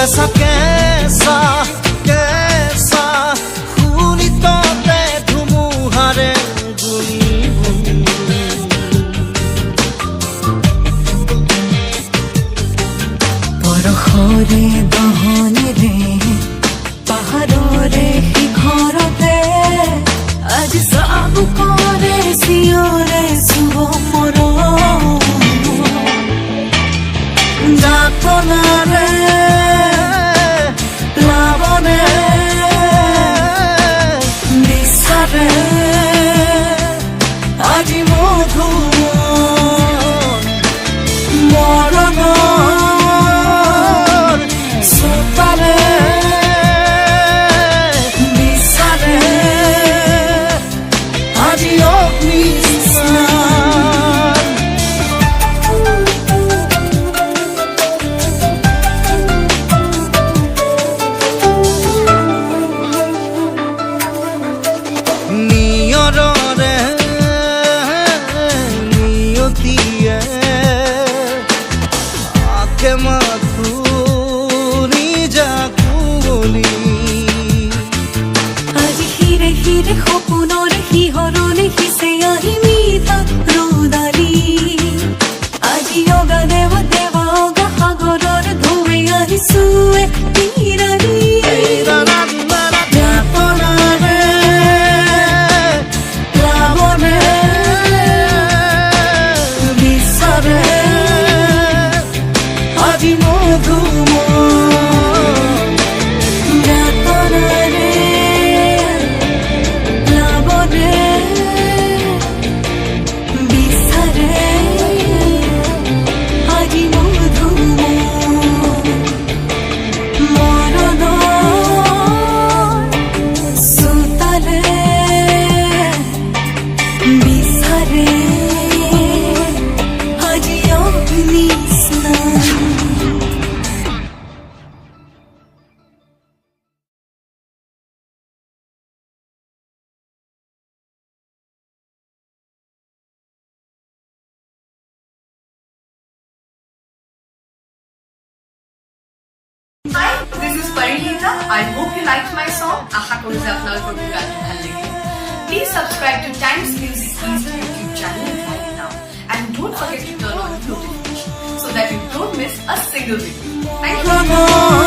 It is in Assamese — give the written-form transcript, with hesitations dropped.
ऐसा कैसा कैसा खूनी तोते धुमुहारे गुनी বৰষৰে দহনেৰে পাহাৰৰে শিখৰতে আজি চাবুকৰে চিঞৰে চুব মোৰ জাতনাৰে প্লাৱনে বিচাৰে আজি মধু মৰণৰ চোতালে বিচাৰে আজি অগ্নি নিয়ৰৰে নিয়তিয়ে আকে মাথুনি জাকুলি আজি হিৰে হিৰে সপোনৰে সিহঁৰলে সিঁচে আহি মিঠা ৰ'দালি আজি অগা দেৱ দেৱা অগা সাগৰৰ ঢৌৱে আহি চুৱে তিৰালি জাতনাৰে প্লাৱনে বিচাৰে আজি মধু জাতনাৰে প্লাৱনে বিচাৰে আজি মধু মৰণৰ চোতালে বিচাৰে আজি অগ্নি স্নান Hi, this is Parinita. I hope you liked my song. Asha kori je apnalokor gaanto bhal lage. Please subscribe to Times Music East YouTube channel right now, and don't forget to turn on notifications so that you don't miss a single video. Thank you.